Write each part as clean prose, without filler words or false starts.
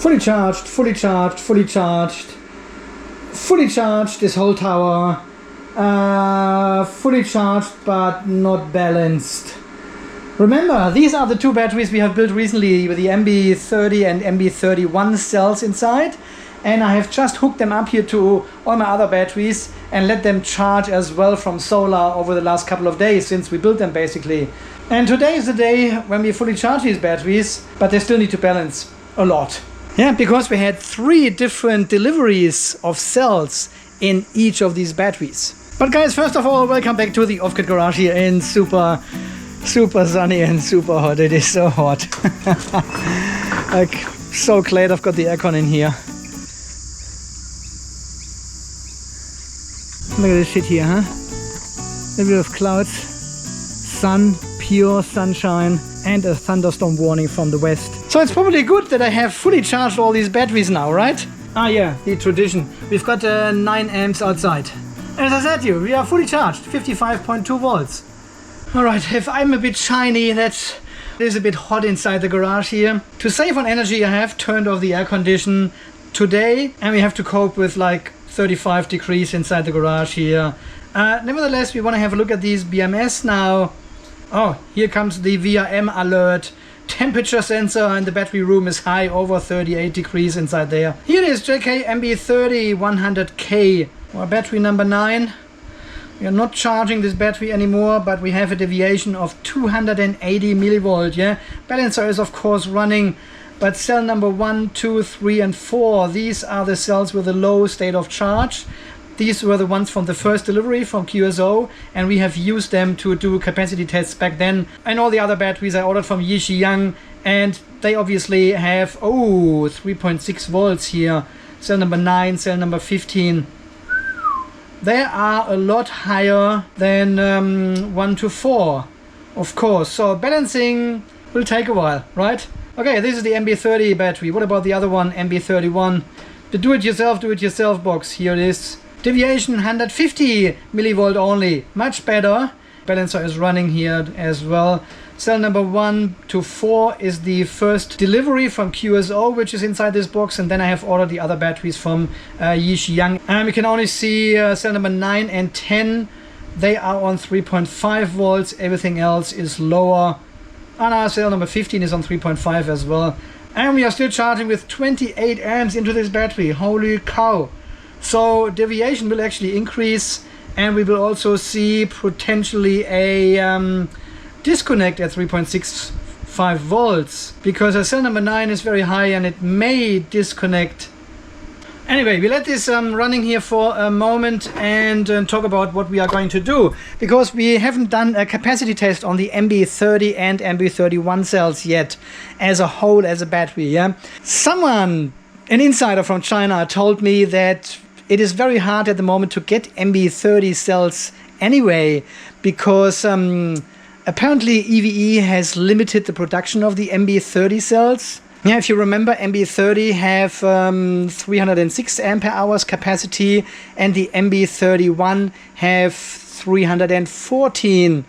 Fully charged, fully charged, fully charged. Fully charged this whole tower. Fully charged but not balanced. Remember, these are the two batteries we have built recently with the MB30 and MB31 cells inside. And I have just hooked them up here to all my other batteries and let them charge as well from solar over the last couple of days since we built them basically. And today is the day when we fully charge these batteries, but they still need to balance a lot. Yeah, because we had 3 different deliveries of cells in each of these batteries. But guys, first of all, welcome back to the off-grid garage here in super sunny and super hot. It is so hot. I'm so glad I've got the aircon in here. Look at this shit here, huh? A little bit of clouds, sun, pure sunshine, and a thunderstorm warning from the west. So it's probably good that I have fully charged all these batteries now, right? Ah yeah, the tradition. We've got 9 amps outside. As I said to you, we are fully charged, 55.2 volts. Alright, if I'm a bit shiny, that is a bit hot inside the garage here. To save on energy, I have turned off the air condition today, and we have to cope with like 35 degrees inside the garage here. Nevertheless, we want to have a look at these BMS now. Oh, here comes the VRM alert. Temperature sensor in the battery room is high, over 38 degrees inside there. Here it is, JK Inverter 100K, or battery number 9. We are not charging this battery anymore, but we have a deviation of 280 millivolt. Yeah, balancer is of course running, but cell number 1, 2, 3 and 4, these are the cells with a low state of charge. These were the ones from the first delivery from QSO, and we have used them to do capacity tests back then. And all the other batteries I ordered from Yixiang, and they obviously have 3.6 volts here. Cell number 9, cell number 15. They are a lot higher than 1 to 4, of course. So balancing will take a while, right? Okay, this is the MB30 battery. What about the other one, MB31? The do-it-yourself box. Here it is. Deviation 150 millivolt only. Much better. Balancer is running here as well. Cell number 1 to 4 is the first delivery from QSO, which is inside this box, and then I have ordered the other batteries from Yixiang. And we can only see cell number 9 and 10. They are on 3.5 volts. Everything else is lower. And our cell number 15 is on 3.5 as well. And we are still charging with 28 amps into this battery. Holy cow. So deviation will actually increase, and we will also see potentially a disconnect at 3.65 volts, because cell number 9 is very high and it may disconnect. Anyway, we let this running here for a moment and talk about what we are going to do, because we haven't done a capacity test on the MB30 and MB31 cells yet as a whole, as a battery. Yeah, someone, an insider from China, told me that it is very hard at the moment to get MB30 cells anyway, because apparently EVE has limited the production of the MB30 cells. Yeah, if you remember, MB30 have 306 ampere hours capacity, and the MB31 have 314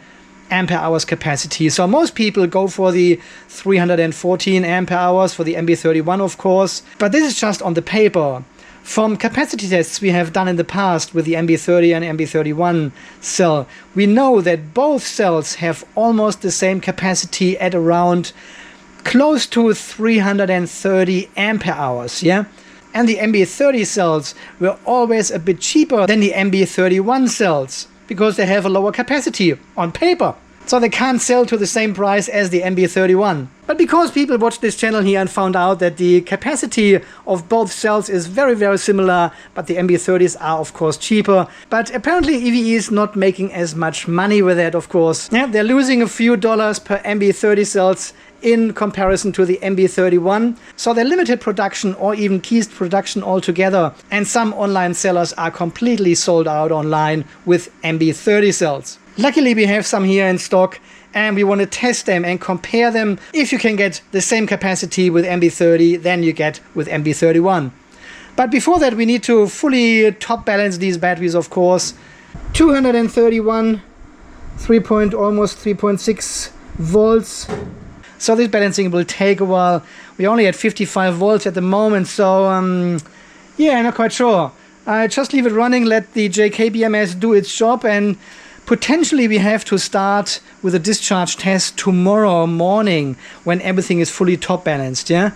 ampere hours capacity. So most people go for the 314 ampere hours for the MB31, of course, but this is just on the paper. From capacity tests we have done in the past with the MB30 and MB31 cell, we know that both cells have almost the same capacity at around close to 330 ampere hours, yeah? And the MB30 cells were always a bit cheaper than the MB31 cells because they have a lower capacity on paper. So they can't sell to the same price as the MB31. But because people watched this channel here and found out that the capacity of both cells is very, very similar, but the MB30s are of course cheaper. But apparently EVE is not making as much money with that, of course. Yeah, they're losing a few dollars per MB30 cells in comparison to the MB31. So they limited production or even ceased production altogether. And some online sellers are completely sold out online with MB30 cells. Luckily we have some here in stock, and we want to test them and compare them. If you can get the same capacity with MB30 than you get with MB31. But before that we need to fully top balance these batteries, of course. 231, almost 3.6 volts. So this balancing will take a while. We're only at 55 volts at the moment, so yeah, I'm not quite sure. I just leave it running, let the JK BMS do its job, and potentially we have to start with a discharge test tomorrow morning when everything is fully top balanced, yeah?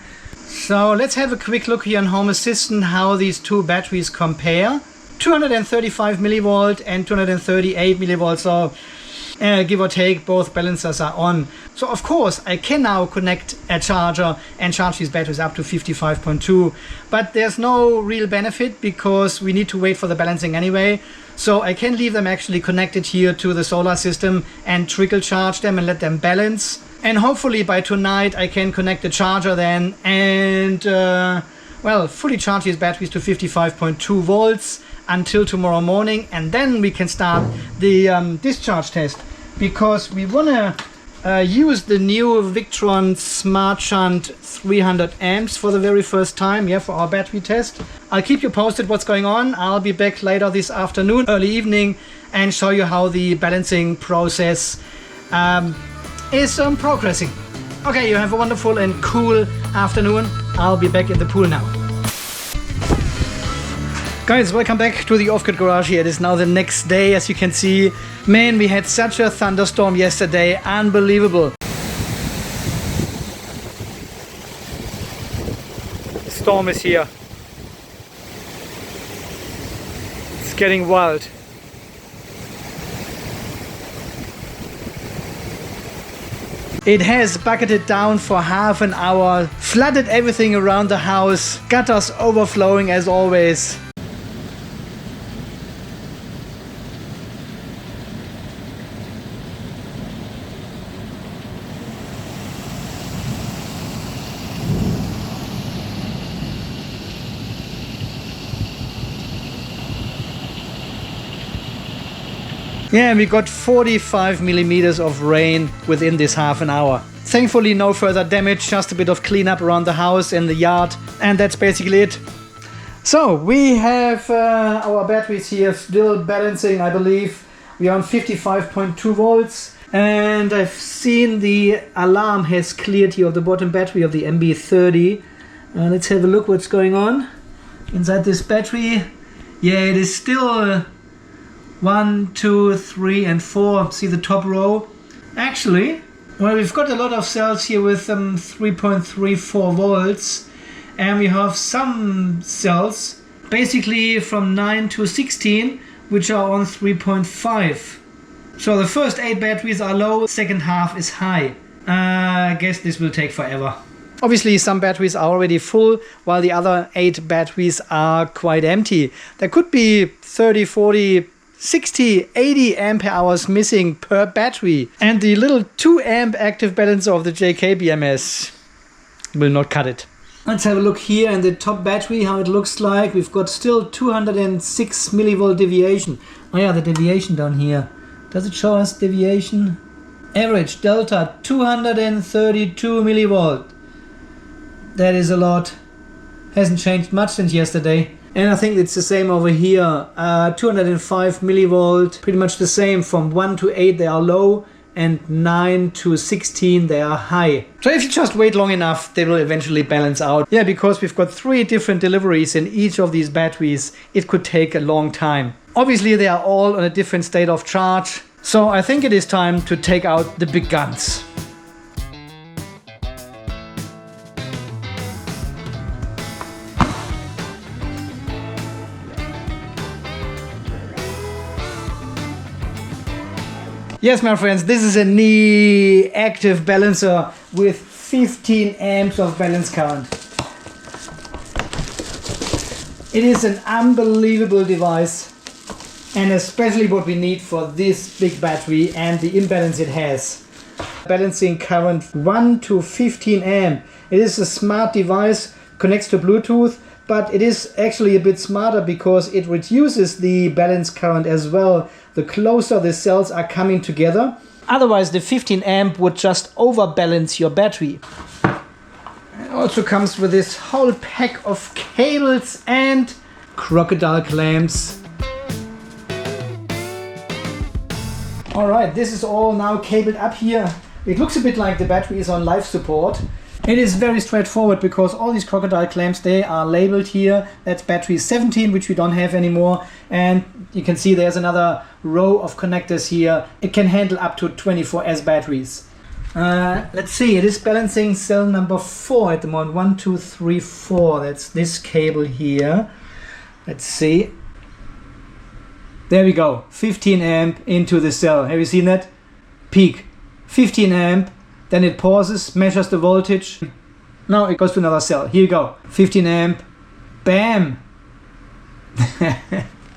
So let's have a quick look here on Home Assistant how these two batteries compare. 235 millivolt and 238 millivolts, so give or take, both balancers are on. So of course I can now connect a charger and charge these batteries up to 55.2, but there's no real benefit because we need to wait for the balancing anyway. So I can leave them actually connected here to the solar system and trickle charge them and let them balance. And hopefully by tonight I can connect the charger then and well, fully charge these batteries to 55.2 volts until tomorrow morning, and then we can start the discharge test, because we want to use the new Victron Smart Shunt 300 amps for the very first time, yeah, for our battery test. I'll keep you posted what's going on. I'll be back later this afternoon, early evening, and show you how the balancing process is progressing. Okay, you have a wonderful and cool afternoon. I'll be back in the pool now. Guys, welcome back to the off-grid garage here. It is now the next day, as you can see. Man, we had such a thunderstorm yesterday. Unbelievable. The storm is here. It's getting wild. It has bucketed down for half an hour, flooded everything around the house, gutters overflowing as always. Yeah, we got 45 millimeters of rain within this half an hour. Thankfully no further damage, just a bit of cleanup around the house and the yard, and that's basically it. So we have our batteries here still balancing, I believe. We are on 55.2 volts, and I've seen the alarm has cleared here of the bottom battery of the MB30. Let's have a look what's going on inside this battery. Yeah, it is still 1, 2, 3 and 4. See the top row? Actually, well, we've got a lot of cells here with 3.34 volts, and we have some cells basically from 9 to 16 which are on 3.5. So the first 8 batteries are low, second half is high. I guess this will take forever. Obviously some batteries are already full while the other 8 batteries are quite empty. There could be 30, 40, 60, 80 ampere hours missing per battery, and the little 2 amp active balancer of the JK BMS will not cut it. Let's have a look here in the top battery how it looks like. We've got still 206 millivolt deviation. Oh yeah, the deviation down here. Does it show us deviation? Average delta 232 millivolt. That is a lot. Hasn't changed much since yesterday. And I think it's the same over here. 205 millivolt, pretty much the same. From 1 to 8 they are low, and 9 to 16 they are high. So if you just wait long enough, they will eventually balance out. Yeah, because we've got 3 different deliveries in each of these batteries, it could take a long time. Obviously they are all on a different state of charge, so I think it is time to take out the big guns. Yes, my friends, this is a NEEEEEEY Active Balancer with 15 amps of balance current. It is an unbelievable device, and especially what we need for this big battery and the imbalance it has. Balancing current 1 to 15 amp. It is a smart device, connects to Bluetooth, but it is actually a bit smarter because it reduces the balance current as well the closer the cells are coming together. Otherwise the 15 amp would just overbalance your battery. It also comes with this whole pack of cables and crocodile clamps. Alright, this is all now cabled up here. It looks a bit like the battery is on life support. It is very straightforward because all these crocodile clamps, they are labeled here. That's battery 17, which we don't have anymore. And you can see there's another row of connectors here. It can handle up to 24S batteries. Let's see, it is balancing cell number 4 at the moment. 1, 2, 3, 4. That's this cable here. Let's see. There we go. 15 amp into the cell. Have you seen that? Peak. 15 amp. Then it pauses, measures the voltage. Now it goes to another cell. Here you go. 15 amp. Bam!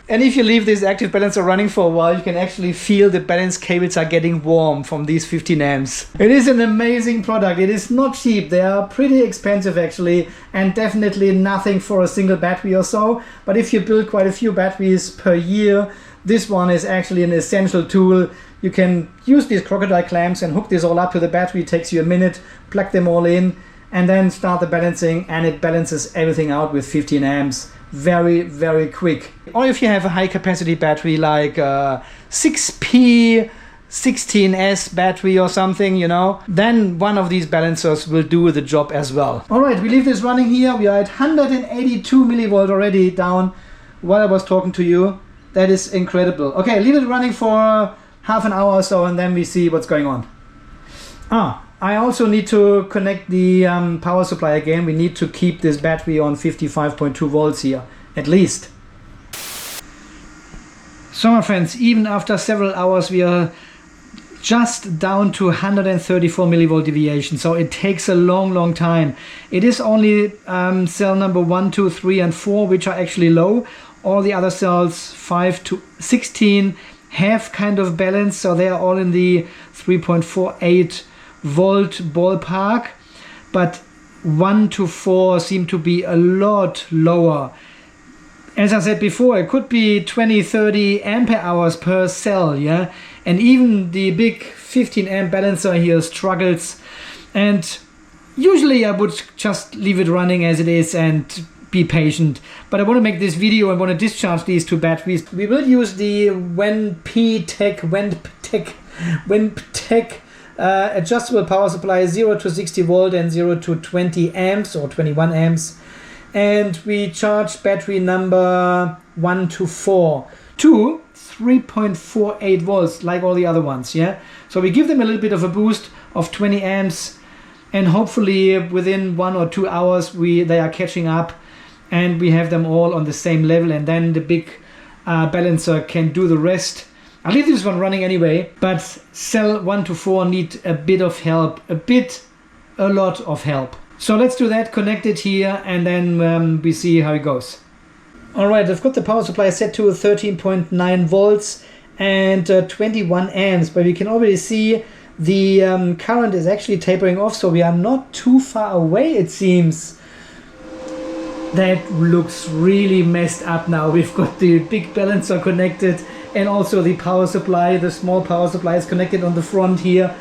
And if you leave this active balancer running for a while, you can actually feel the balance cables are getting warm from these 15 amps. It is an amazing product. It is not cheap. They are pretty expensive actually, and definitely nothing for a single battery or so. But if you build quite a few batteries per year, this one is actually an essential tool. You can use these crocodile clamps and hook this all up to the battery. It takes you a minute, plug them all in, and then start the balancing, and it balances everything out with 15 amps. Very, very quick. Or if you have a high capacity battery like 6P 16S battery or something, you know, then one of these balancers will do the job as well. All right, we leave this running here. We are at 182 millivolt already down while I was talking to you. That is incredible. Okay, leave it running for half an hour or so, and then we see what's going on. I also need to connect the power supply again. We need to keep this battery on 55.2 volts here, at least. So my friends, even after several hours, we are just down to 134 millivolt deviation. So it takes a long time. It is only cell number 1, 2, 3 and 4 which are actually low. All the other cells 5 to 16 have kind of balance, so they are all in the 3.48 volt ballpark, but 1 to 4 seem to be a lot lower. As I said before, it could be 20-30 ampere hours per cell, yeah, and even the big 15 amp balancer here struggles, and usually I would just leave it running as it is and be patient. But I want to make this video and want to discharge these two batteries. We will use the Wanptek adjustable power supply, 0 to 60 volt and 0 to 20 amps or 21 amps. And we charge battery number 1 to 4 to 3.48 volts like all the other ones, yeah? So we give them a little bit of a boost of 20 amps, and hopefully within 1 or 2 hours they are catching up and we have them all on the same level, and then the big balancer can do the rest. I'll leave this one running anyway, but cell 1 to 4 need a bit of help, a lot of help. So let's do that, connect it here, and then we see how it goes. All right, I've got the power supply set to 13.9 volts and 21 amps, but we can already see the current is actually tapering off, so we are not too far away, it seems. That looks really messed up now. We've got the big balancer connected and also the power supply, the small power supply is connected on the front here.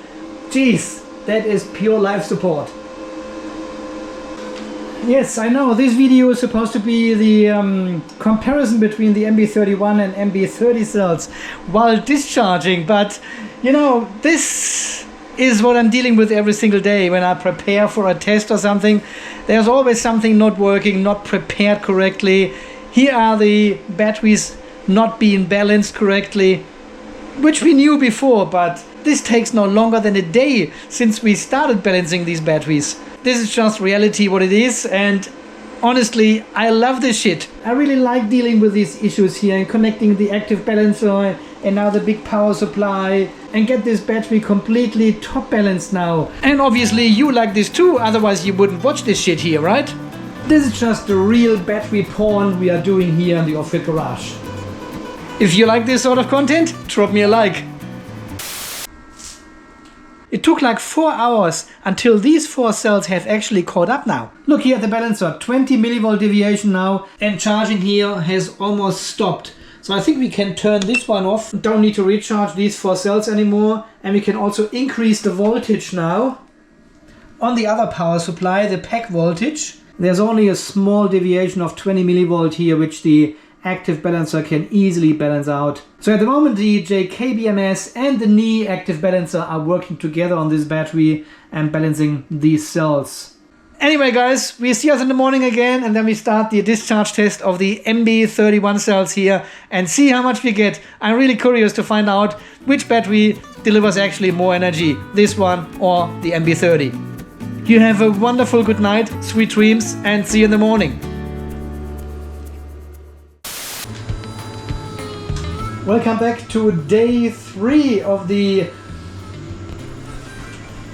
Jeez, that is pure life support. Yes, I know, this video is supposed to be the comparison between the MB31 and MB30 cells while discharging, but you know, this is what I'm dealing with every single day when I prepare for a test or something. There's always something not working, not prepared correctly. Here are the batteries not being balanced correctly, which we knew before, but this takes no longer than a day since we started balancing these batteries. This is just reality what it is, and honestly, I love this shit. I really like dealing with these issues here and connecting the active balancer and now the big power supply and get this battery completely top balanced now. And obviously you like this too, otherwise you wouldn't watch this shit here, right? This is just the real battery porn we are doing here in the Off-Grid Garage. If you like this sort of content, drop me a like. It took like 4 hours until these 4 cells have actually caught up now. Look here at the balancer, 20 millivolt deviation now, and charging here has almost stopped. So I think we can turn this one off. Don't need to recharge these 4 cells anymore. And we can also increase the voltage now. On the other power supply, the pack voltage, there's only a small deviation of 20 millivolt here, which the Active Balancer can easily balance out. So at the moment the JK BMS and the NEEEEEEY Active Balancer are working together on this battery and balancing these cells. Anyway guys, we see us in the morning again, and then we start the discharge test of the MB31 cells here and see how much we get. I'm really curious to find out which battery delivers actually more energy, this one or the MB30. You have a wonderful good night, sweet dreams, and see you in the morning. Welcome back to day 3 of the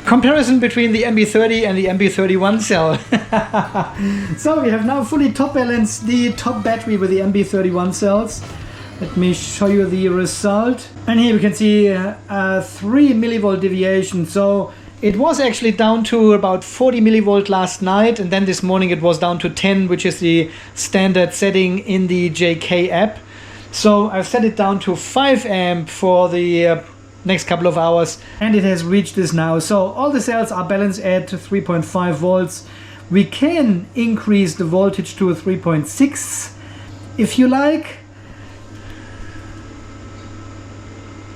comparison between the MB30 and the MB31 cell. So we have now fully top balanced the top battery with the MB31 cells. Let me show you the result. And here we can see a 3 millivolt deviation. So it was actually down to about 40 millivolt last night, and then this morning it was down to 10, which is the standard setting in the JK app. So I've set it down to 5 amp for the next couple of hours, and it has reached this now. So all the cells are balanced at 3.5 volts. We can increase the voltage to 3.6 if you like.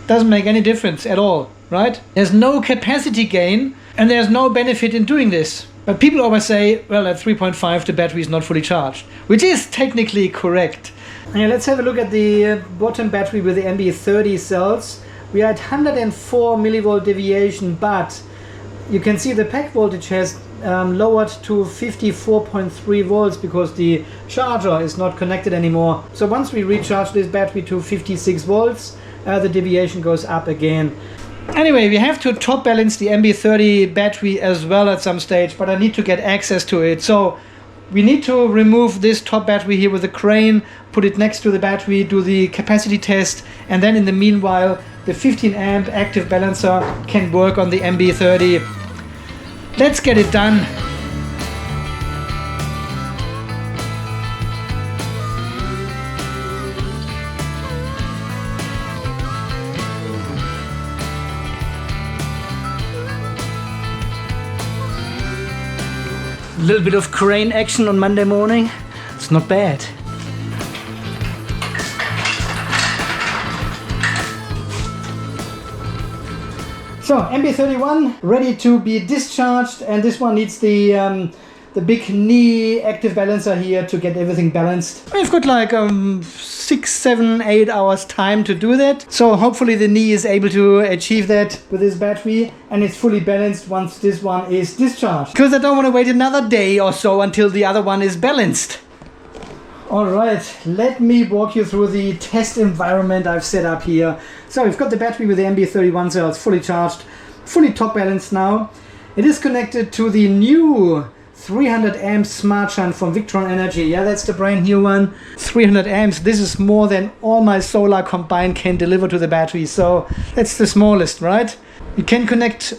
Doesn't make any difference at all, right? There's no capacity gain and there's no benefit in doing this. But people always say, well, at 3.5 the battery is not fully charged, which is technically correct. Yeah, let's have a look at the bottom battery with the MB30 cells. We are at 104 millivolt deviation, but you can see the pack voltage has lowered to 54.3 volts because the charger is not connected anymore. So once we recharge this battery to 56 volts, the deviation goes up again. Anyway, we have to top balance the MB30 battery as well at some stage, but I need to get access to it. So we need to remove this top battery here with a crane, put it next to the battery, do the capacity test, and then in the meanwhile the 15 amp active balancer can work on the MB30. Let's get it done. A little bit of crane action on Monday morning. It's not bad. So MB31 ready to be discharged, and this one needs the big NEEEEEEY Active Balancer here to get everything balanced. We've got like 6, 7, 8 hours time to do that. So hopefully the NEEEEEEY is able to achieve that with this battery, and it's fully balanced once this one is discharged. Because I don't want to wait another day or so until the other one is balanced. Alright, let me walk you through the test environment I've set up here. So we've got the battery with the MB31 cells fully charged, fully top balanced now. It is connected to the new 300 amps smart shunt from Victron Energy. Yeah, that's the brand new one. 300 amps. This is more than all my solar combined can deliver to the battery. So that's the smallest, right? You can connect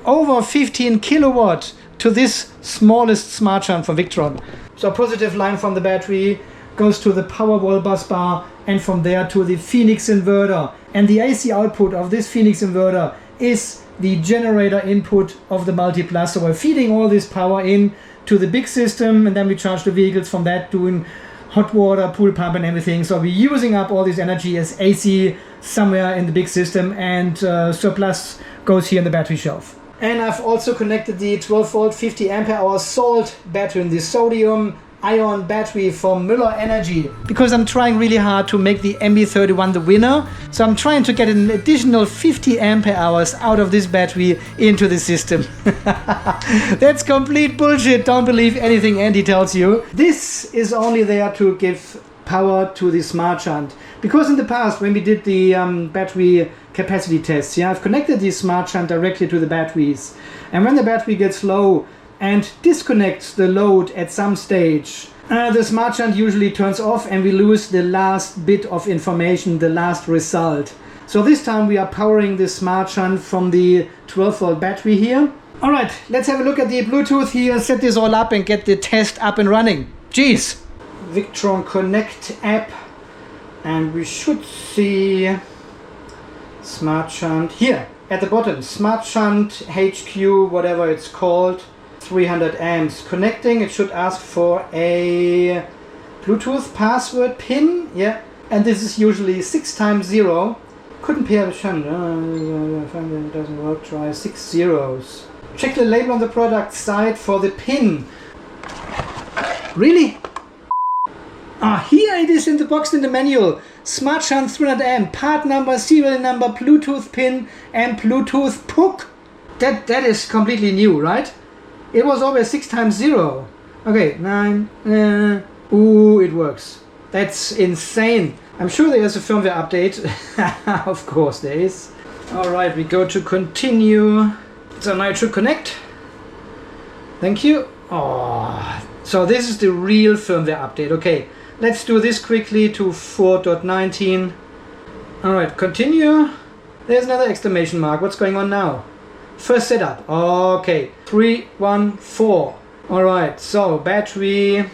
over 15 kilowatt to this smallest smart shunt from Victron. So positive line from the battery goes to the Powerwall bus bar, and from there to the Phoenix inverter. And the AC output of this Phoenix inverter is the generator input of the multi-plus. So we're feeding all this power in to the big system, and then we charge the vehicles from that, doing hot water, pool pump and everything. So we're using up all this energy as AC somewhere in the big system, and surplus goes here in the battery shelf. And I've also connected the 12 volt 50 ampere hour salt battery in the sodium ion battery from Müller Energy, because I'm trying really hard to make the MB31 the winner. So I'm trying to get an additional 50 ampere hours out of this battery into the system. That's complete bullshit. Don't believe anything Andy tells you. This is only there to give power to the smart shunt, because in the past when we did the battery capacity tests, yeah, I've connected the smart shunt directly to the batteries, and when the battery gets low and disconnects the load at some stage, the smart shunt usually turns off and we lose the last bit of information, the last result. So this time we are powering the smart shunt from the 12 volt battery here. Alright, let's have a look at the Bluetooth here, set this all up and get the test up and running. Jeez! Victron Connect app, and we should see smart shunt here at the bottom. Smart shunt HQ, whatever it's called, 300 amps. Connecting, it should ask for a Bluetooth password pin, yeah, and this is usually 6 times 0. Couldn't pair with Shunt. It doesn't work. Try 6 zeros. Check the label on the product side for the pin. Really? Ah, here it is in the box in the manual. Smart Shunt 300 amp, part number, serial number, Bluetooth pin, and Bluetooth puck. That is completely new, right? It was always 6 times 0. Okay, 9. Ooh, it works. That's insane. I'm sure there is a firmware update. Of course there is. Alright, we go to continue. So now it should connect. Thank you. Oh, so this is the real firmware update. Okay, let's do this quickly to 4.19. Alright, continue. There's another exclamation mark. What's going on now? First setup. Okay, 3, 1, 4. Alright, so battery.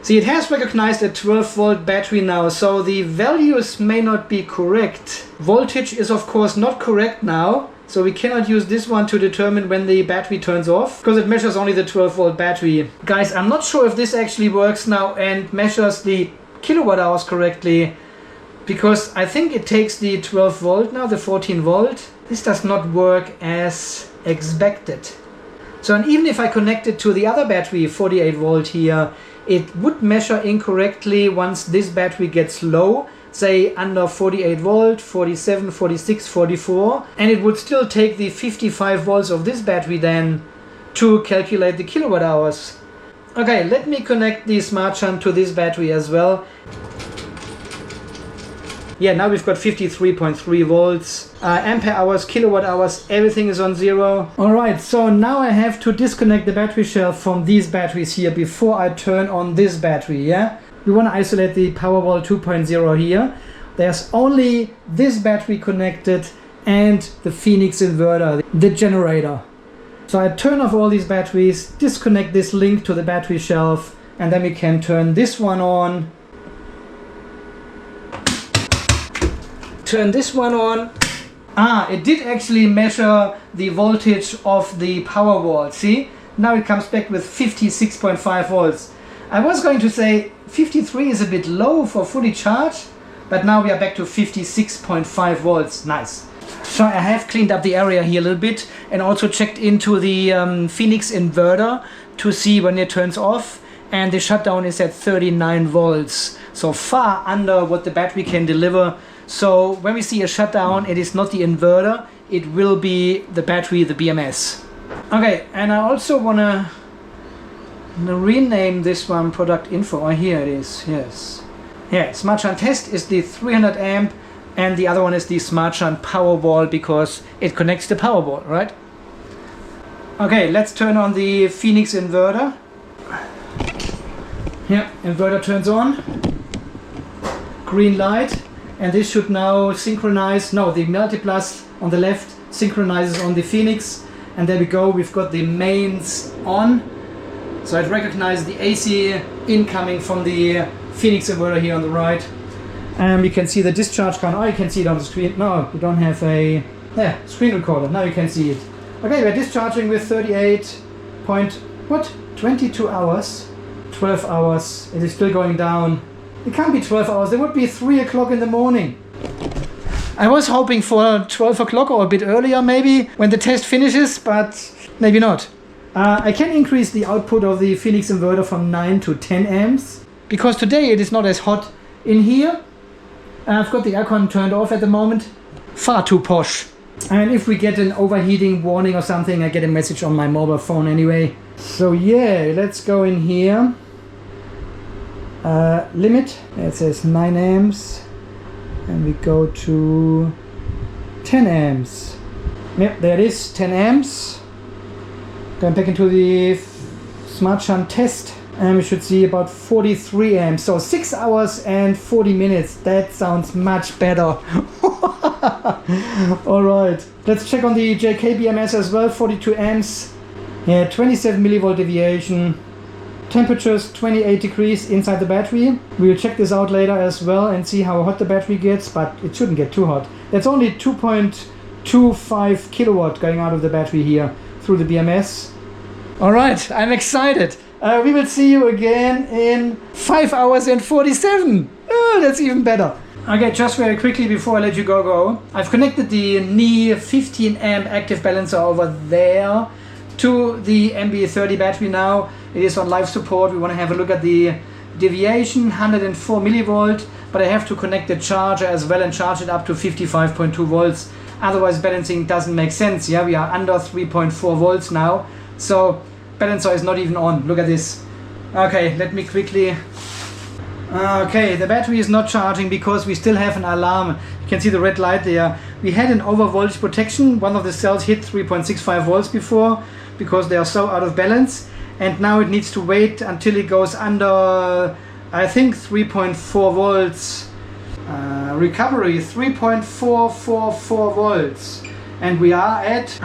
See, it has recognized a 12 volt battery now, so the values may not be correct. Voltage is of course not correct now, so we cannot use this one to determine when the battery turns off, because it measures only the 12 volt battery. Guys, I'm not sure if this actually works now and measures the kilowatt hours correctly, because I think it takes the 12 volt now, the 14 volt. This does not work as expected. So, and even if I connect it to the other battery, 48 volt here, it would measure incorrectly once this battery gets low, say under 48 volt, 47, 46, 44, and it would still take the 55 volts of this battery then to calculate the kilowatt hours. Okay, let me connect the Smart Shunt to this battery as well. Yeah, now we've got 53.3 volts, ampere hours, kilowatt hours, everything is on 0. Alright, so now I have to disconnect the battery shelf from these batteries here before I turn on this battery, yeah? We want to isolate the Powerwall 2.0 here. There's only this battery connected and the Phoenix inverter, the generator. So I turn off all these batteries, disconnect this link to the battery shelf, and then we can turn this one on. Turn this one on. Ah, it did actually measure the voltage of the Powerwall. See? Now it comes back with 56.5 volts. I was going to say 53 is a bit low for fully charged, but now we are back to 56.5 volts. Nice. So I have cleaned up the area here a little bit and also checked into the Phoenix inverter to see when it turns off, and the shutdown is at 39 volts. So far under what the battery can deliver. So when we see a shutdown, it is not the inverter, it will be the battery, the BMS. Okay, and I also want to rename this one product info. Oh, here it is, yes. Yeah, Smart Shunt test is the 300 amp and the other one is the Smart Shunt Powerwall because it connects the Powerwall, right? Okay, let's turn on the Phoenix inverter. Yeah, inverter turns on. Green light. And this should now synchronize. No, the Multiplus on the left synchronizes on the Phoenix. And there we go, we've got the mains on. So it recognizes the AC incoming from the Phoenix inverter here on the right. And we can see the discharge count. Oh, you can see it on the screen. No, we don't have a screen recorder. Now you can see it. Okay, we're discharging with 22 hours. 12 hours. It is still going down. It can't be 12 hours, it would be 3 o'clock in the morning. I was hoping for 12 o'clock or a bit earlier maybe when the test finishes, but maybe not. I can increase the output of the Phoenix inverter from 9 to 10 amps because today it is not as hot in here. I've got the aircon turned off at the moment. Far too posh. And if we get an overheating warning or something, I get a message on my mobile phone anyway. So yeah, let's go in here. Limit, it says 9 amps and we go to 10 amps. Yep, there it is, 10 amps. Going back into the Smart Shunt test and we should see about 43 amps. So 6 hours and 40 minutes. That sounds much better. Alright, let's check on the JK BMS as well. 42 amps. Yeah, 27 millivolt deviation. Temperatures 28 degrees inside the battery. We'll check this out later as well and see how hot the battery gets, but it shouldn't get too hot. That's only 2.25 kilowatt going out of the battery here through the BMS. All right, I'm excited. We will see you again in 5 hours and 47. Oh, that's even better. Okay, just very quickly before I let you go. I've connected the NEEEEEEY 15 amp active balancer over there to the MB30 battery now. It is on live support. We want to have a look at the deviation, 104 millivolt, but I have to connect the charger as well and charge it up to 55.2 volts. Otherwise balancing doesn't make sense. Yeah, we are under 3.4 volts now. So balancer is not even on. Look at this. Okay, let me quickly. Okay, the battery is not charging because we still have an alarm. You can see the red light there. We had an over voltage protection. One of the cells hit 3.65 volts before because they are so out of balance. And now it needs to wait until it goes under, I think, 3.4 volts. Recovery 3.444 volts. And we are at,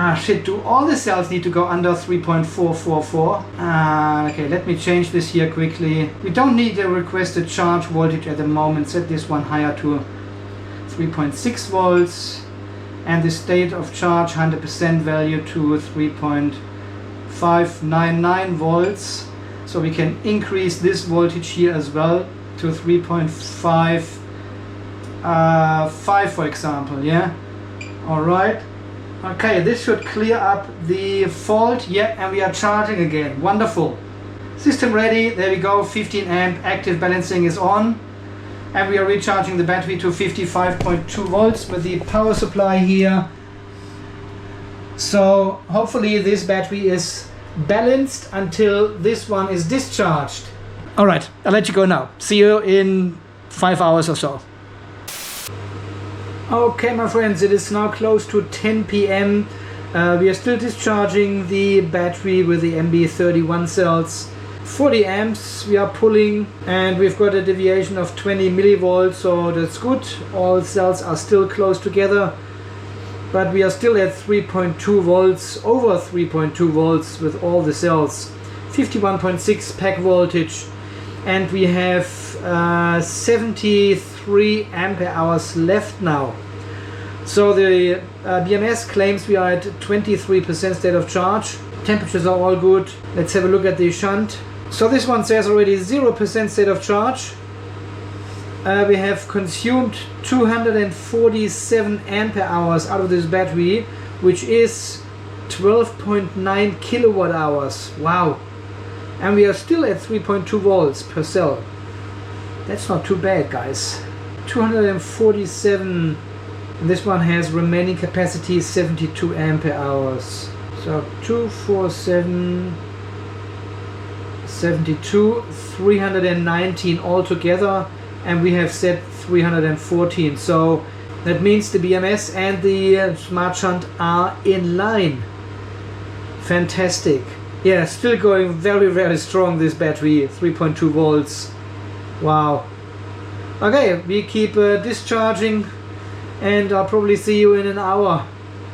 do all the cells need to go under 3.444? Okay, let me change this here quickly. We don't need the requested charge voltage at the moment. Set this one higher to 3.6 volts. And the state of charge 100% value to 3.599 volts. So we can increase this voltage here as well to 3.5, for example, yeah? All right. Okay, this should clear up the fault. Yeah, and we are charging again. Wonderful. System ready. There we go. 15 amp active balancing is on. And we are recharging the battery to 55.2 volts with the power supply here. So hopefully this battery is balanced until this one is discharged. All right, I'll let you go now. See you in 5 hours or so. Okay, my friends, it is now close to 10 p.m. We are still discharging the battery with the MB31 cells. 40 amps we are pulling, and we've got a deviation of 20 millivolts, so that's good. All cells are still close together, but we are still at 3.2 volts, over 3.2 volts with all the cells. 51.6 pack voltage, and we have 73 ampere hours left now. So the BMS claims we are at 23% state of charge. Temperatures are all good. Let's have a look at the shunt. So this one says already 0% state of charge. We have consumed 247 ampere hours out of this battery, which is 12.9 kilowatt hours. Wow. And we are still at 3.2 volts per cell. That's not too bad, guys. 247, and this one has remaining capacity 72 ampere hours. So 247, 72, 319 altogether, and we have set 314. So that means the BMS and the Smart Shunt are in line. Fantastic. Yeah, still going very, very strong, this battery, 3.2 volts. Wow. Okay, we keep discharging, and I'll probably see you in an hour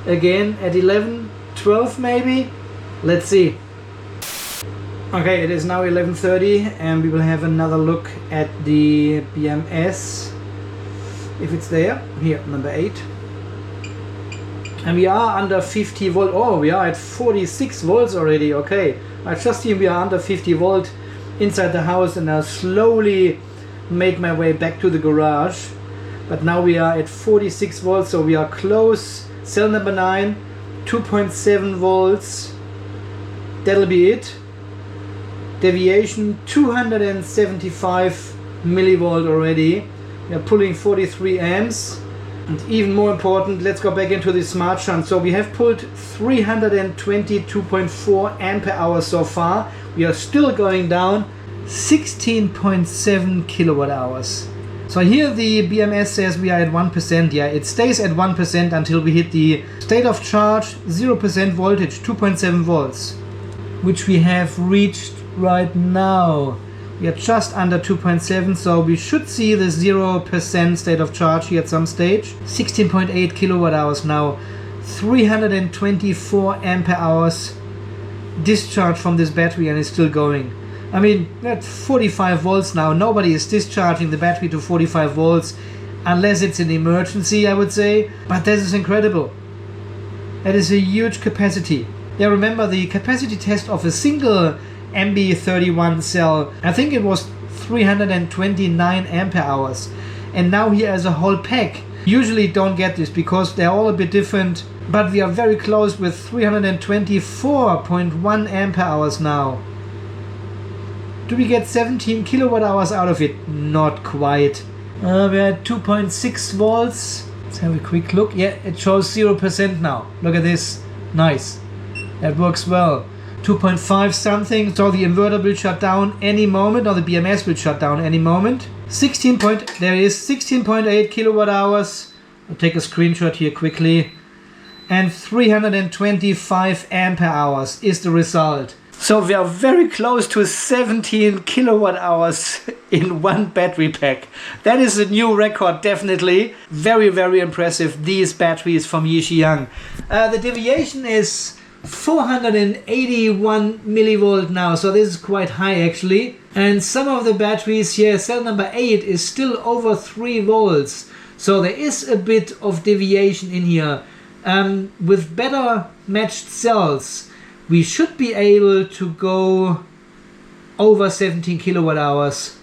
again at 11, 12 maybe. Let's see. Okay, it is now 11:30, and we will have another look at the BMS, if it's there. Here, number 8. And we are under 50 volt. Oh, we are at 46 volts already. Okay, I just see we are under 50 volt inside the house, and I'll slowly make my way back to the garage. But now we are at 46 volts, so we are close. Cell number 9, 2.7 volts. That'll be it. Deviation 275 millivolt already. We are pulling 43 amps. And even more important, let's go back into the Smart Shunt. So we have pulled 322.4 ampere hours so far. We are still going down 16.7 kilowatt hours. So here the BMS says we are at 1%. Yeah, it stays at 1% until we hit the state of charge 0% voltage, 2.7 volts, which we have reached right now. We are just under 2.7, so we should see the 0% state of charge here at some stage. 16.8 kilowatt hours now, 324 ampere hours discharge from this battery, and it's still going. I mean, at 45 volts now. Nobody is discharging the battery to 45 volts unless it's an emergency, I would say. But this is incredible. That is a huge capacity. Yeah, remember the capacity test of a single MB31 cell, I think it was 329 ampere hours. And now here as a whole pack. Usually don't get this because they're all a bit different, but we are very close with 324.1 ampere hours now. Do we get 17 kilowatt hours out of it? Not quite. We're at 2.6 volts. Let's have a quick look. Yeah, it shows 0% now. Look at this. Nice. That works well. 2.5 something, so the inverter will shut down any moment, or the BMS will shut down any moment. 16.8 kilowatt hours. I'll take a screenshot here quickly. And 325 ampere hours is the result. So we are very close to 17 kilowatt hours in one battery pack. That is a new record, definitely. Very, very impressive, these batteries from Yixiang. The deviation is 481 millivolt now, so this is quite high actually. And some of the batteries here, cell number 8 is still over 3 volts. So there is a bit of deviation in here. With better matched cells, we should be able to go over 17 kilowatt hours.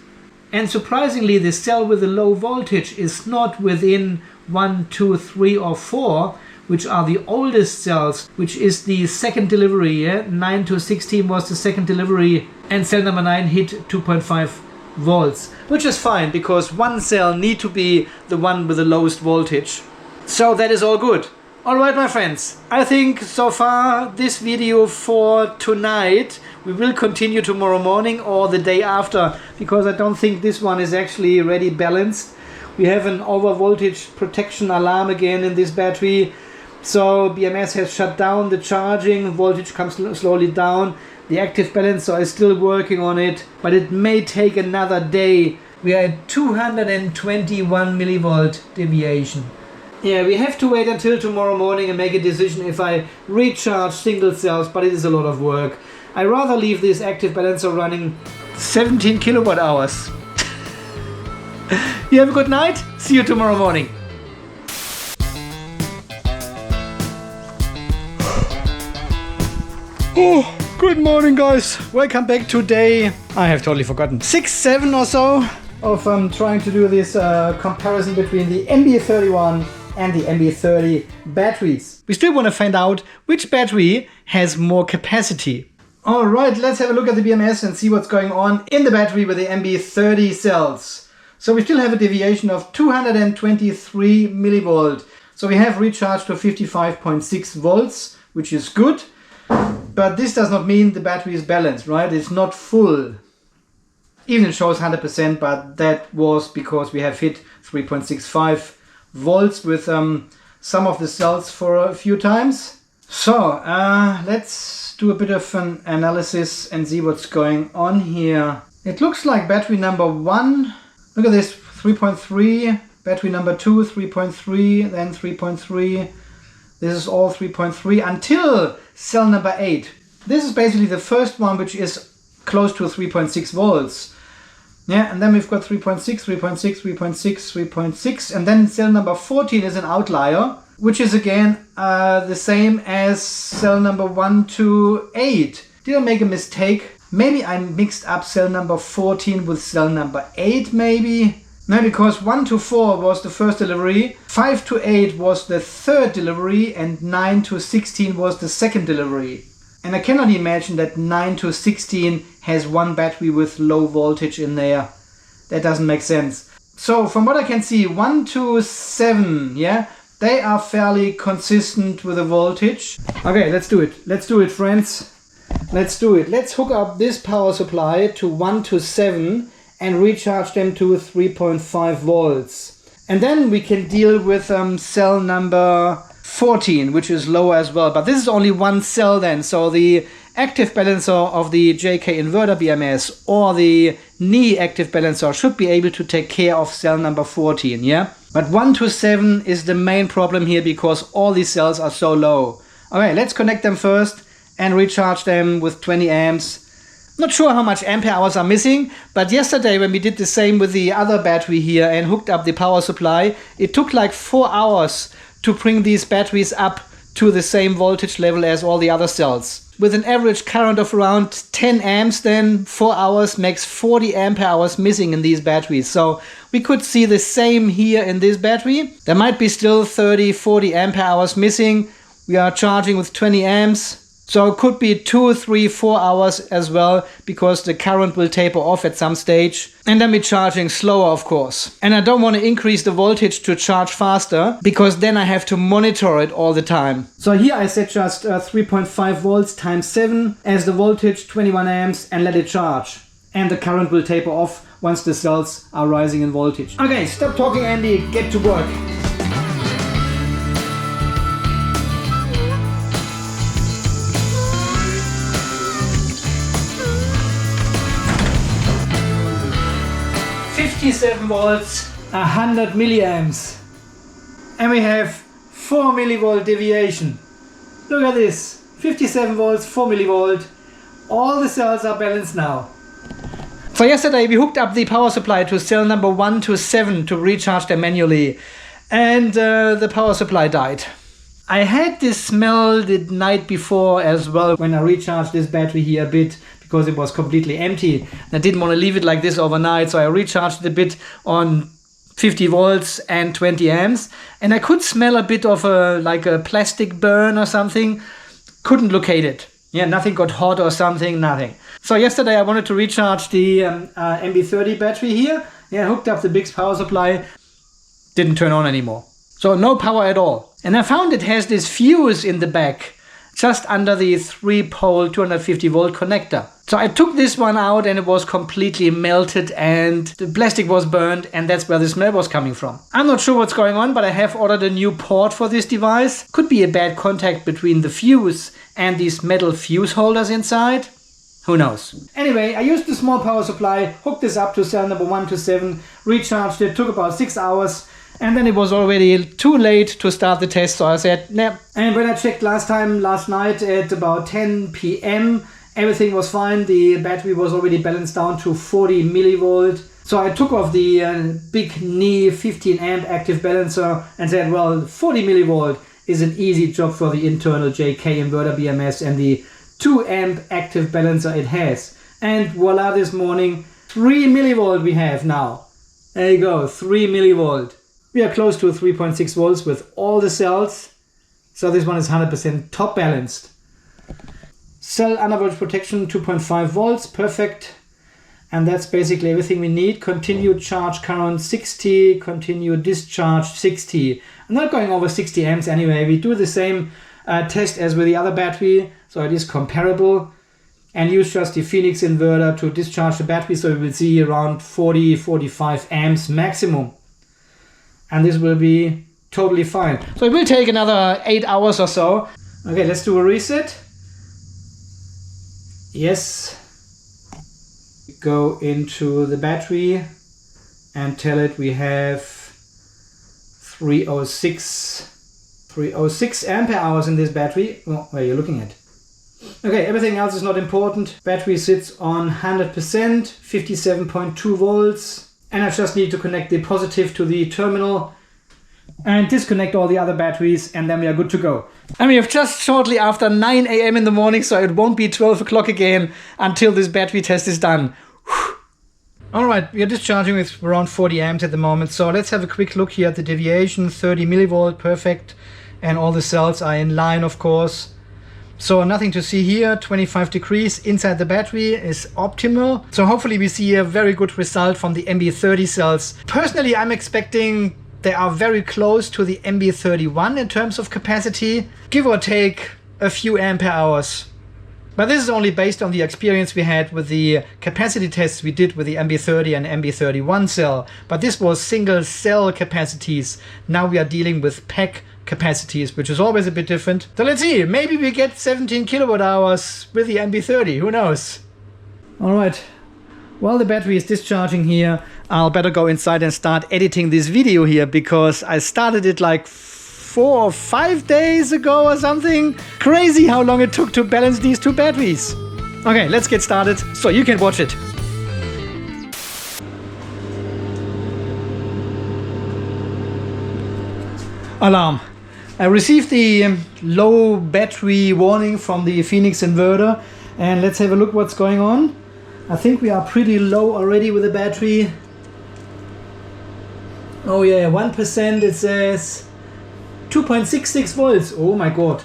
And surprisingly, the cell with the low voltage is not within 1, 2, 3 or 4, which are the oldest cells, which is the second delivery. 9 to 16 was the second delivery, and cell number 9 hit 2.5 volts, which is fine because one cell need to be the one with the lowest voltage. So that is all good. Alright my friends, I think so far this video for tonight. We will continue tomorrow morning or the day after, because I don't think this one is actually ready balanced. We have an over voltage protection alarm again in this battery. So BMS has shut down the charging, voltage comes slowly down. The active balancer is still working on it, but it may take another day. We are at 221 millivolt deviation. Yeah, we have to wait until tomorrow morning and make a decision if I recharge single cells, but it is a lot of work. I rather leave this active balancer running 17 kilowatt hours. You have a good night. See you tomorrow morning. Oh, good morning guys. Welcome back today. I have totally forgotten. 6, 7 or so of trying to do this comparison between the MB31 and the MB30 batteries. We still want to find out which battery has more capacity. Alright, let's have a look at the BMS and see what's going on in the battery with the MB30 cells. So we still have a deviation of 223 millivolt. So we have recharged to 55.6 volts, which is good. But this does not mean the battery is balanced, right? It's not full. Even it shows 100%, but that was because we have hit 3.65 volts with some of the cells for a few times. So let's do a bit of an analysis and see what's going on here. It looks like battery number 1, look at this, 3.3, battery number 2, 3.3, then 3.3. This is all 3.3 until cell number 8. This is basically the first one, which is close to 3.6 volts. Yeah, and then we've got 3.6, 3.6, 3.6, 3.6, and then cell number 14 is an outlier, which is again the same as cell number 1 to 8. Did I make a mistake? Maybe I mixed up cell number 14 with cell number 8 maybe? No, because 1 to 4 was the first delivery, 5 to 8 was the third delivery, and 9 to 16 was the second delivery. And I cannot imagine that 9 to 16 has one battery with low voltage in there. That doesn't make sense. So from what I can see, 1 to 7, yeah, they are fairly consistent with the voltage. Okay, let's do it. Let's do it, friends. Let's do it. Let's hook up this power supply to 1 to 7 and recharge them to 3.5 volts. And then we can deal with cell number 14, which is lower as well. But this is only one cell then, so the active balancer of the JK Inverter BMS or the NEEEEEEY Active Balancer should be able to take care of cell number 14, yeah? But 1 to 7 is the main problem here because all these cells are so low. Okay, let's connect them first and recharge them with 20 amps. Not sure how much ampere hours are missing, but yesterday when we did the same with the other battery here and hooked up the power supply, it took like 4 hours to bring these batteries up to the same voltage level as all the other cells. With an average current of around 10 amps, then 4 hours makes 40 ampere hours missing in these batteries. So we could see the same here in this battery. There might be still 30, 40 ampere hours missing. We are charging with 20 amps. So it could be 2, 3, 4 hours as well, because the current will taper off at some stage. And then we're charging slower, of course. And I don't want to increase the voltage to charge faster, because then I have to monitor it all the time. So here I set just 3.5 volts times 7 as the voltage, 21 amps, and let it charge. And the current will taper off once the cells are rising in voltage. Okay, stop talking, Andy, get to work. volts, 100 milliamps, and we have 4 millivolt deviation. Look at this, 57 volts, 4 millivolt. All the cells are balanced now. So yesterday we hooked up the power supply to cell number 1 to 7 to recharge them manually, and the power supply died. I had this smell the night before as well when I recharged this battery here a bit, because it was completely empty. I didn't want to leave it like this overnight, so I recharged it a bit on 50 volts and 20 amps, and I could smell a bit of like a plastic burn or something. Couldn't locate it. Yeah, nothing got hot or something, nothing. So yesterday I wanted to recharge the MB30 battery here. Yeah, hooked up the big power supply. Didn't turn on anymore. So no power at all. And I found it has this fuse in the back, just under the 3-pole 250 volt connector. So I took this one out and it was completely melted and the plastic was burned, and that's where the smell was coming from. I'm not sure what's going on, but I have ordered a new port for this device. Could be a bad contact between the fuse and these metal fuse holders inside. Who knows? Anyway, I used the small power supply, hooked this up to cell number 1 to 7, recharged it, took about 6 hours. And then it was already too late to start the test, so I said, nah. And when I checked last night at about 10 p.m, everything was fine. The battery was already balanced down to 40 millivolt. So I took off the big NEEEEEEY 15 amp active balancer and said, well, 40 millivolt is an easy job for the internal JK Inverter BMS and the 2 amp active balancer it has. And voila, this morning, 3 millivolt we have now. There you go, 3 millivolt. We are close to 3.6 volts with all the cells. So this one is 100% top balanced. Cell undervoltage protection 2.5 volts, perfect. And that's basically everything we need. Continued charge current 60, continued discharge 60. I'm not going over 60 amps anyway. We do the same test as with the other battery, so it is comparable. And use just the Phoenix inverter to discharge the battery, so we will see around 40-45 amps maximum. And this will be totally fine. So it will take another 8 hours or so. Okay, let's do a reset. Yes. Go into the battery and tell it we have 306 ampere hours in this battery. Oh, where are you looking at? Okay, everything else is not important. Battery sits on 100%, 57.2 volts. And I just need to connect the positive to the terminal and disconnect all the other batteries, and then we are good to go. And we have just shortly after 9 a.m. in the morning, so it won't be 12 o'clock again until this battery test is done. Alright, we are discharging with around 40 amps at the moment, so let's have a quick look here at the deviation. 30 millivolt, perfect, and all the cells are in line, of course. So nothing to see here. 25 degrees inside the battery is optimal. So hopefully we see a very good result from the MB30 cells. Personally, I'm expecting they are very close to the MB31 in terms of capacity, give or take a few ampere hours. But this is only based on the experience we had with the capacity tests we did with the MB30 and MB31 cell. But this was single cell capacities. Now we are dealing with pack capacities, which is always a bit different. So let's see, maybe we get 17 kilowatt hours with the MB30, who knows? Alright, while the battery is discharging here, I'll better go inside and start editing this video here, because I started it like 4 or 5 days ago or something. Crazy how long it took to balance these two batteries. Okay, let's get started so you can watch it. Alarm. I received the low battery warning from the Phoenix inverter, and let's have a look what's going on. I think we are pretty low already with the battery. Oh yeah, 1% it says 2.66 volts. Oh my god.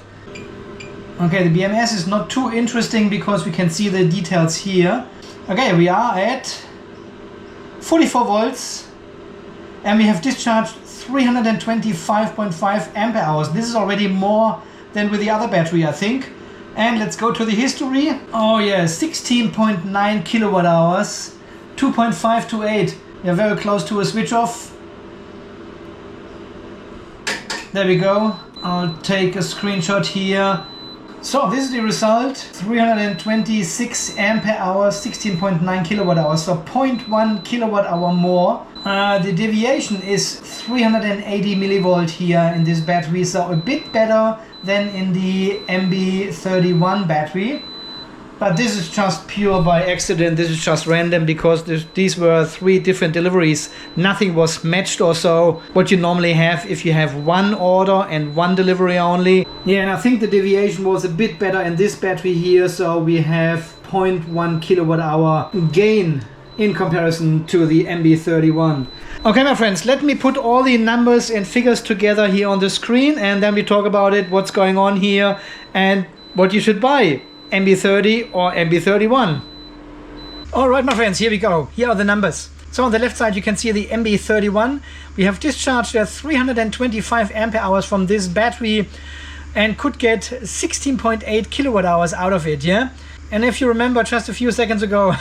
Okay, the BMS is not too interesting because we can see the details here. Okay, we are at 44 volts and we have discharged 325.5 ampere hours. This is already more than with the other battery, I think. And let's go to the history. Oh yeah, 16.9 kilowatt hours, 2.5 to 8. We are very close to a switch off. There we go. I'll take a screenshot here. So this is the result. 326 ampere hours, 16.9 kilowatt hours. So 0.1 kilowatt hour more. The deviation is 380 millivolt here in this battery. So a bit better than in the MB31 battery. But this is just pure by accident. This is just random because these were 3 different deliveries. Nothing was matched or so. What you normally have if you have one order and one delivery only. Yeah, and I think the deviation was a bit better in this battery here. So we have 0.1 kilowatt hour gain in comparison to the MB31. Okay, my friends, let me put all the numbers and figures together here on the screen, and then we talk about it, what's going on here and what you should buy. MB30 or MB31. Alright my friends, here we go. Here are the numbers. So on the left side you can see the MB31. We have discharged 325 ampere hours from this battery and could get 16.8 kilowatt hours out of it, yeah? And if you remember just a few seconds ago,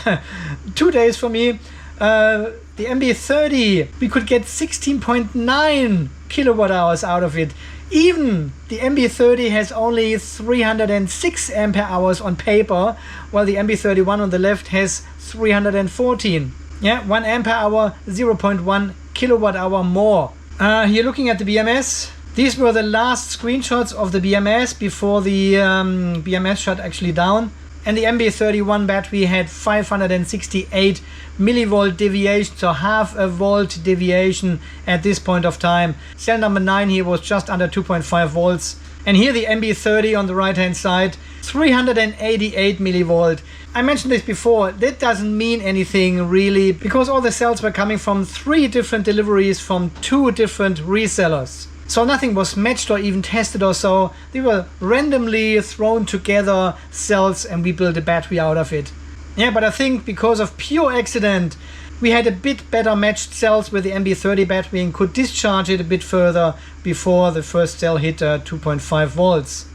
2 days for me, the MB30, we could get 16.9 kilowatt hours out of it. Even the MB30 has only 306 ampere hours on paper, while the MB31 on the left has 314. Yeah, 1 ampere hour, 0.1 kilowatt hour more. Here looking at the BMS, these were the last screenshots of the BMS before the BMS shut actually down. And the MB31 battery had 568 millivolt deviation, so half a volt deviation at this point of time. Cell number 9 here was just under 2.5 volts. And here the MB30 on the right hand side, 388 millivolt. I mentioned this before, that doesn't mean anything really, because all the cells were coming from 3 different deliveries from 2 different resellers. So nothing was matched or even tested or so. They were randomly thrown together cells and we built a battery out of it. Yeah, but I think because of pure accident, we had a bit better matched cells with the MB30 battery and could discharge it a bit further before the first cell hit 2.5 volts.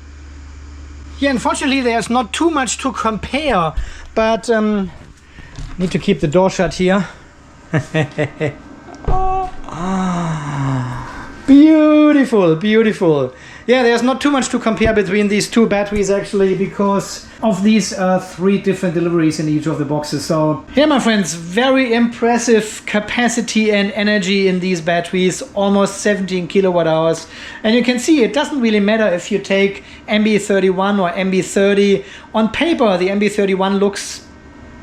Yeah, unfortunately there's not too much to compare, but need to keep the door shut here. Beautiful, beautiful. Yeah, there's not too much to compare between these 2 batteries actually because of these 3 different deliveries in each of the boxes. So here my friends, very impressive capacity and energy in these batteries, almost 17 kilowatt hours. And you can see it doesn't really matter if you take MB31 or MB30. On paper the MB31 looks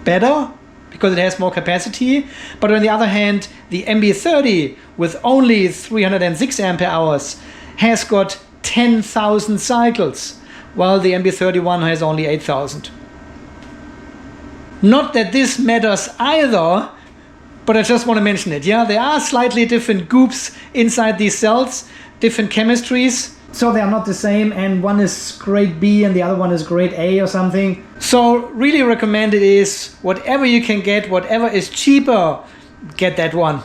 better because it has more capacity, but on the other hand the MB30 with only 306 ampere hours has got 10,000 cycles, while the MB31 has only 8,000. Not that this matters either, but I just want to mention it. Yeah, there are slightly different goops inside these cells, different chemistries, so they are not the same, and one is grade B and the other one is grade A or something. So really recommended is whatever you can get, whatever is cheaper, get that one.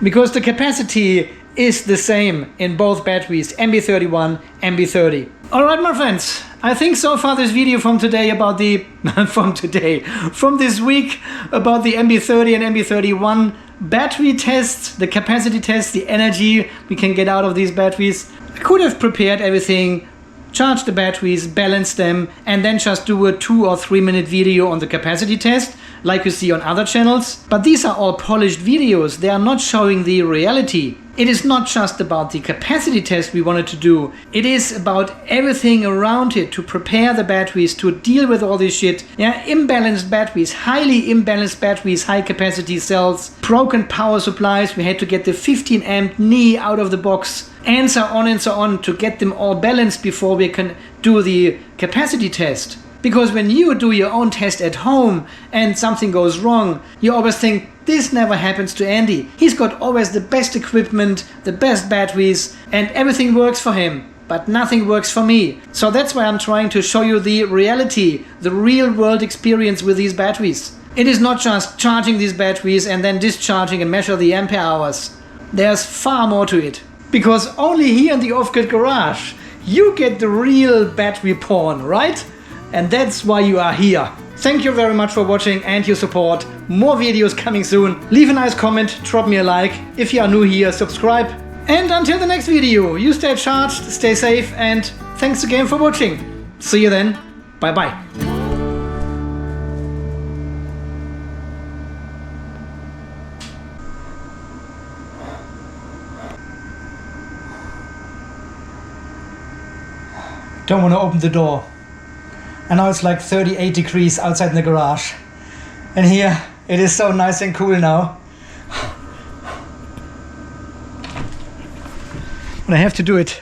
Because the capacity is the same in both batteries, MB31, MB30. Alright my friends, I think so far this video from today about the, from this week about the MB30 and MB31 battery tests, the capacity tests, the energy we can get out of these batteries. I could have prepared everything, charge the batteries, balance them, and then just do a 2 or 3 minute video on the capacity test, like you see on other channels. But these are all polished videos, they are not showing the reality. It is not just about the capacity test we wanted to do, it is about everything around it to prepare the batteries to deal with all this shit. Yeah, imbalanced batteries, highly imbalanced batteries, high capacity cells, broken power supplies. We had to get the 15 amp knee out of the box. and so on to get them all balanced before we can do the capacity test. Because when you do your own test at home and something goes wrong, you always think, this never happens to Andy. He's got always the best equipment, the best batteries, and everything works for him. But nothing works for me. So that's why I'm trying to show you the reality, the real world experience with these batteries. It is not just charging these batteries and then discharging and measure the ampere hours. There's far more to it. Because only here in the off-grid garage, you get the real battery porn, right? And that's why you are here. Thank you very much for watching and your support. More videos coming soon. Leave a nice comment, drop me a like. If you are new here, subscribe. And until the next video, you stay charged, stay safe, and thanks again for watching. See you then. Bye bye. Don't want to open the door. And now it's like 38 degrees outside in the garage. And here it is so nice and cool now. But I have to do it.